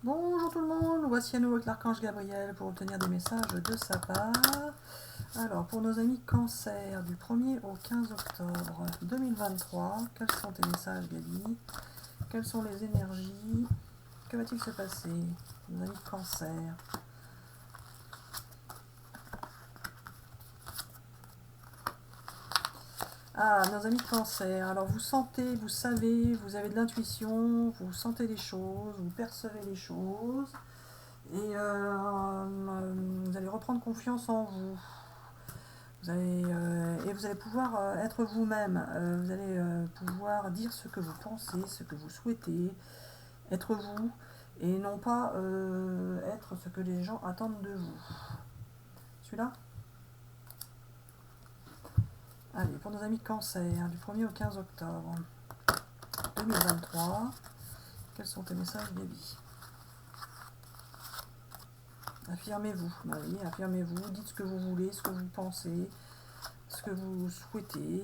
Bonjour tout le monde, voici à nouveau avec l'archange Gabriel pour obtenir des messages de sa part. Alors, pour nos amis Cancer, du 1er au 15 octobre 2023, quels sont tes messages, Gabi? Quelles sont les énergies? Que va-t-il se passer, nos amis Cancer? Ah, nos amis Cancer, alors vous sentez, vous savez, vous avez de l'intuition, vous sentez les choses, vous percevez les choses, et vous allez reprendre confiance en vous. Et vous allez pouvoir être vous-même. Vous allez pouvoir dire ce que vous pensez, ce que vous souhaitez, être vous, et non pas être ce que les gens attendent de vous. Celui-là? Allez, pour nos amis Cancer, du 1er au 15 octobre 2023, quels sont tes messages, Gabi? Affirmez-vous, oui, affirmez-vous, dites ce que vous voulez, ce que vous pensez, ce que vous souhaitez,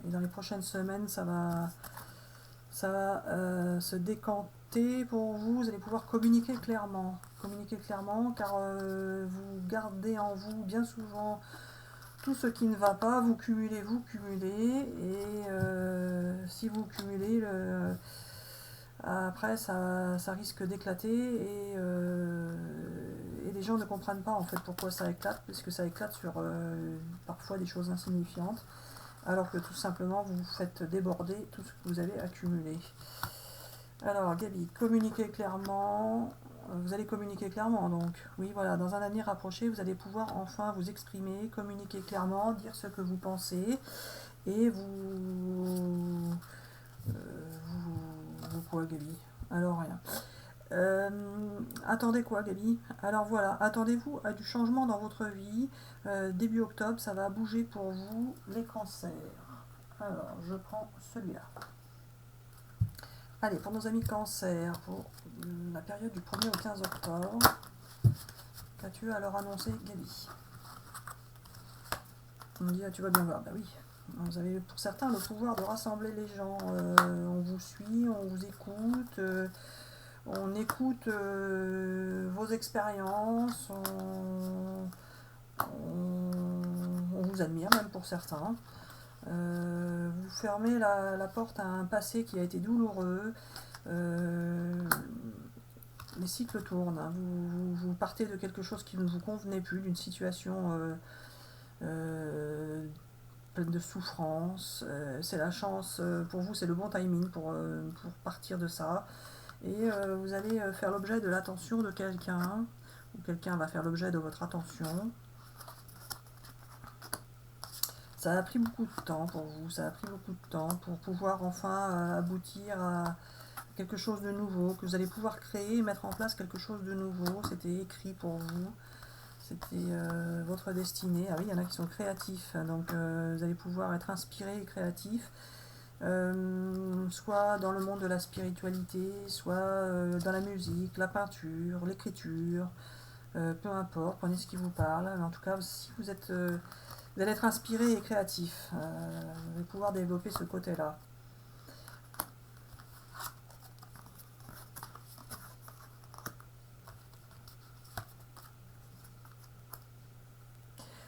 et dans les prochaines semaines, ça va se décanter pour vous. Vous allez pouvoir communiquer clairement, car vous gardez en vous bien souvent tout ce qui ne va pas. Vous cumulez, et si vous cumulez, après ça risque d'éclater, et les gens ne comprennent pas en fait pourquoi ça éclate, puisque ça éclate sur parfois des choses insignifiantes, alors que tout simplement vous faites déborder tout ce que vous avez accumulé. Alors Gabi, communiquez clairement. Vous allez communiquer clairement, donc oui, voilà, dans un avenir rapproché, vous allez pouvoir enfin vous exprimer, communiquer clairement, dire ce que vous pensez, et vous quoi, Gabi? Alors rien. Attendez quoi, Gabi? Alors voilà, attendez-vous à du changement dans votre vie. Début octobre, ça va bouger pour vous, les cancers. Alors, je prends celui-là. Allez, pour nos amis cancer, pour la période du 1er au 15 octobre, qu'as-tu à leur annoncer, Gabi? On me dit, ah, tu vas bien voir. Bah oui, vous avez pour certains le pouvoir de rassembler les gens. On vous suit, on vous écoute, on écoute vos expériences, on vous admire même pour certains. Vous fermez la porte à un passé qui a été douloureux. Les cycles tournent, hein. Vous partez de quelque chose qui ne vous convenait plus, d'une situation pleine de souffrance. C'est la chance pour vous, c'est le bon timing pour partir de ça. Et vous allez faire l'objet de l'attention de quelqu'un, ou quelqu'un va faire l'objet de votre attention. Ça a pris beaucoup de temps pour vous, ça a pris beaucoup de temps pour pouvoir enfin aboutir à quelque chose de nouveau, que vous allez pouvoir créer et mettre en place quelque chose de nouveau. C'était écrit pour vous, c'était votre destinée. Ah oui, il y en a qui sont créatifs, donc vous allez pouvoir être inspiré et créatif, soit dans le monde de la spiritualité, soit dans la musique, la peinture, l'écriture, peu importe, prenez ce qui vous parle. Mais en tout cas, si vous êtes vous allez être inspiré et créatif. Vous allez pouvoir développer ce côté-là.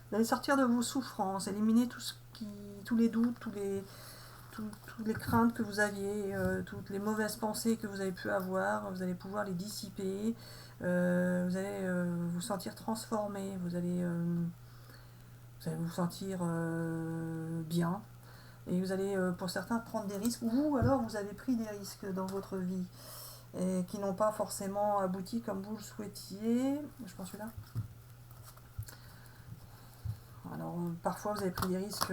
Vous allez sortir de vos souffrances, éliminer tous les doutes, toutes les craintes que vous aviez, toutes les mauvaises pensées que vous avez pu avoir. Vous allez pouvoir les dissiper. Vous allez vous sentir transformé. Vous allez vous sentir bien. Et vous allez, pour certains, prendre des risques. Ou alors vous avez pris des risques dans votre vie, et qui n'ont pas forcément abouti comme vous le souhaitiez. Je pense celui-là. Alors parfois vous avez pris des risques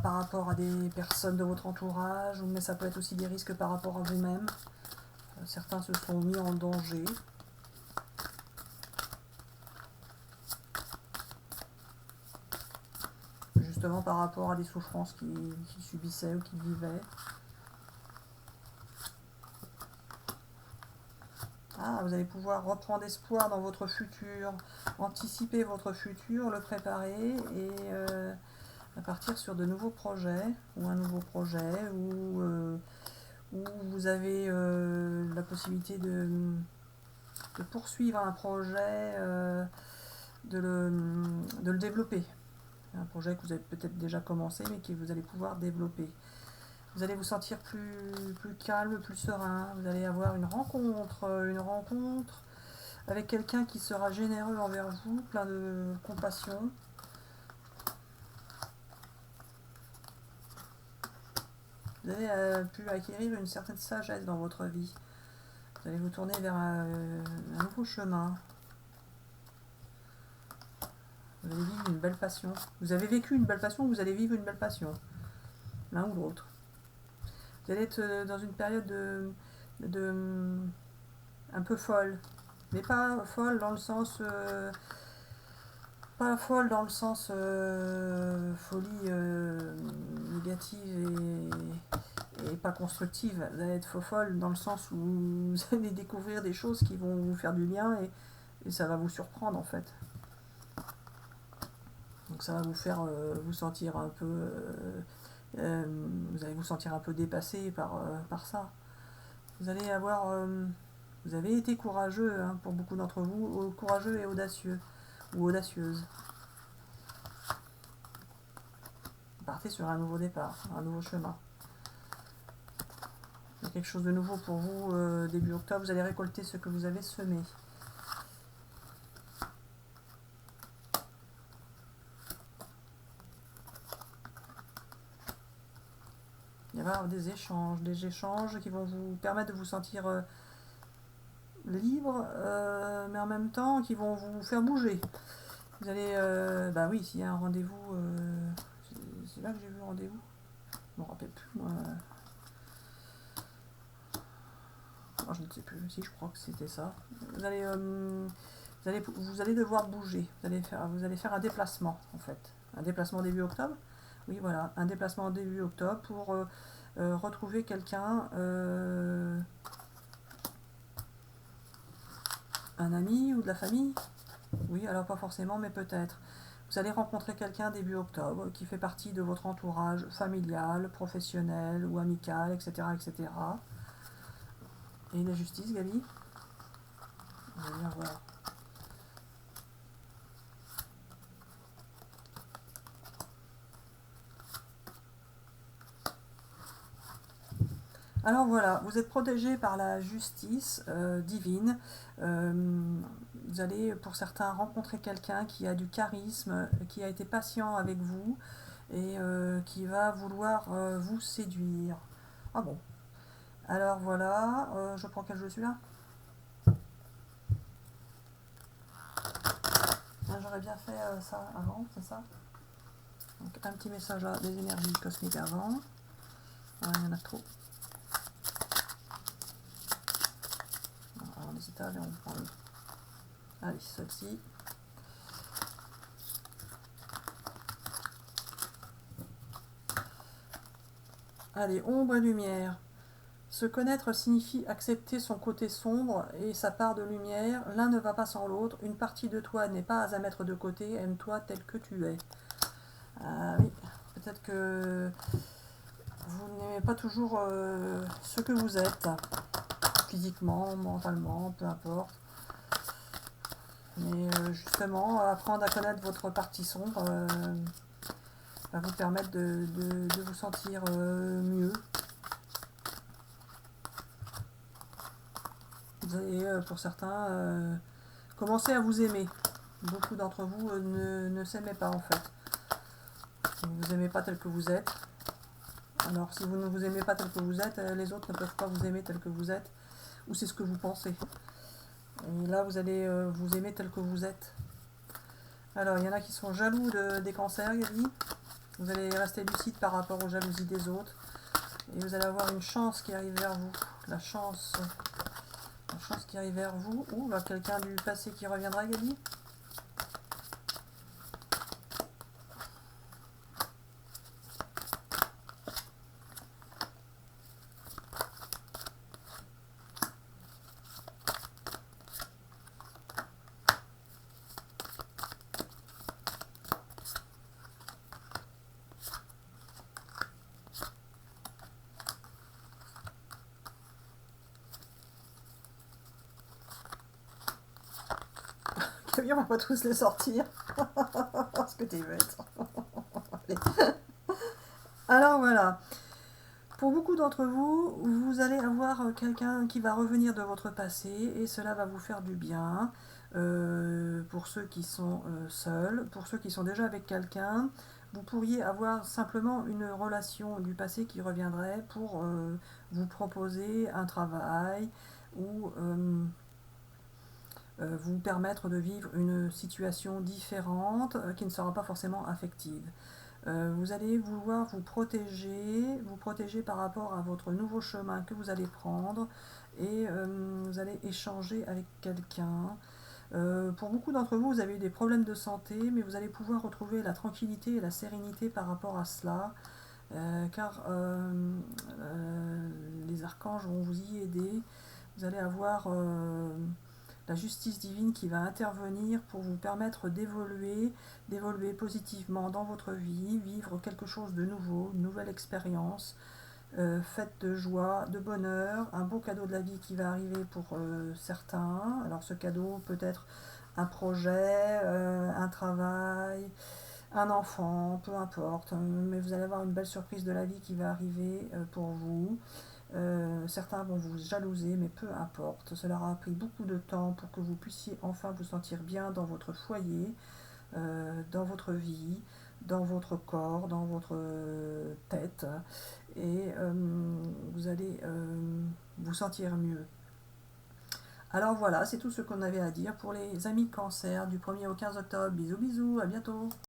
par rapport à des personnes de votre entourage, mais ça peut être aussi des risques par rapport à vous-même. Certains se sont mis en danger. Justement par rapport à des souffrances qu'ils subissaient ou qu'ils vivaient. Ah, vous allez pouvoir reprendre espoir dans votre futur, anticiper votre futur, le préparer, et partir sur de nouveaux projets, ou un nouveau projet, ou où vous avez la possibilité de poursuivre un projet, de le développer. Un projet que vous avez peut-être déjà commencé, mais que vous allez pouvoir développer. Vous allez vous sentir plus calme, plus serein. Vous allez avoir une rencontre avec quelqu'un qui sera généreux envers vous, plein de compassion. Vous avez pu acquérir une certaine sagesse dans votre vie. Vous allez vous tourner vers un nouveau chemin. Vous allez vivre une belle passion. Vous avez vécu une belle passion, vous allez vivre une belle passion. L'un ou l'autre. Vous allez être dans une période un peu folle. Mais pas folle dans le sens... pas folle dans le sens folie négative et pas constructive. Vous allez être folle dans le sens où vous allez découvrir des choses qui vont vous faire du bien et ça va vous surprendre en fait. Donc ça va vous faire vous sentir un peu... vous allez vous sentir un peu dépassé par ça. Vous allez avoir... vous avez été courageux, hein, pour beaucoup d'entre vous, courageux et audacieux, ou audacieuse. Partez sur un nouveau départ, un nouveau chemin. Il y a quelque chose de nouveau pour vous début octobre, vous allez récolter ce que vous avez semé. Il va y avoir des échanges qui vont vous permettre de vous sentir libre, mais en même temps qui vont vous faire bouger. Vous allez, bah oui, s'il y a un rendez-vous, c'est là que j'ai vu le rendez-vous. Je me rappelle plus, moi. Oh, je ne sais plus, si je crois que c'était ça. Vous allez devoir bouger. Vous allez faire un déplacement en fait. Un déplacement début octobre. Oui, voilà, un déplacement début octobre pour retrouver quelqu'un, un ami ou de la famille. Oui, alors pas forcément, mais peut-être. Vous allez rencontrer quelqu'un début octobre qui fait partie de votre entourage familial, professionnel ou amical, etc. etc. Et la justice, Gabi? On va bien voir. Alors voilà, vous êtes protégé par la justice divine. Vous allez, pour certains, rencontrer quelqu'un qui a du charisme, qui a été patient avec vous et qui va vouloir vous séduire. Ah bon. Alors voilà, je prends quel jeu celui-là? J'aurais bien fait ça avant, c'est ça? Donc un petit message à des énergies cosmiques avant. Ouais, il y en a trop. Alors les étages, on prend les... Allez, celle-ci. Allez, ombre et lumière. Se connaître signifie accepter son côté sombre et sa part de lumière. L'un ne va pas sans l'autre. Une partie de toi n'est pas à mettre de côté. Aime-toi tel que tu es. Ah oui, peut-être que vous n'aimez pas toujours ce que vous êtes, physiquement, mentalement, peu importe. Mais justement, apprendre à connaître votre partie sombre va vous permettre de vous sentir mieux. Vous allez, pour certains, commencer à vous aimer. Beaucoup d'entre vous ne s'aimaient pas en fait. Vous ne vous aimez pas tel que vous êtes. Alors si vous ne vous aimez pas tel que vous êtes, les autres ne peuvent pas vous aimer tel que vous êtes. Ou c'est ce que vous pensez. Et là, vous allez vous aimer tel que vous êtes. Alors, il y en a qui sont jaloux des cancers, Gabi. Vous allez rester lucide par rapport aux jalousies des autres. Et vous allez avoir une chance qui arrive vers vous. La chance qui arrive vers vous. Ou quelqu'un du passé qui reviendra, Gabi. portefeuille, on va pas tous les sortir. Parce que t'es bête. Alors voilà. Pour beaucoup d'entre vous, vous allez avoir quelqu'un qui va revenir de votre passé et cela va vous faire du bien. Pour ceux qui sont seuls, pour ceux qui sont déjà avec quelqu'un, vous pourriez avoir simplement une relation du passé qui reviendrait pour vous proposer un travail ou vous permettre de vivre une situation différente qui ne sera pas forcément affective. Vous allez vouloir vous protéger par rapport à votre nouveau chemin que vous allez prendre et vous allez échanger avec quelqu'un. Pour beaucoup d'entre vous, vous avez eu des problèmes de santé, mais vous allez pouvoir retrouver la tranquillité et la sérénité par rapport à cela, car les archanges vont vous y aider. Vous allez avoir la justice divine qui va intervenir pour vous permettre d'évoluer positivement dans votre vie, vivre quelque chose de nouveau, une nouvelle expérience, faite de joie, de bonheur, un beau cadeau de la vie qui va arriver pour certains. Alors ce cadeau peut être un projet, un travail, un enfant, peu importe, mais vous allez avoir une belle surprise de la vie qui va arriver pour vous. Certains vont vous jalouser, mais peu importe. Cela aura pris beaucoup de temps pour que vous puissiez enfin vous sentir bien dans votre foyer, dans votre vie, dans votre corps, dans votre tête, et vous allez vous sentir mieux. Alors voilà, c'est tout ce qu'on avait à dire pour les amis cancer du 1er au 15 octobre. Bisous bisous, à bientôt.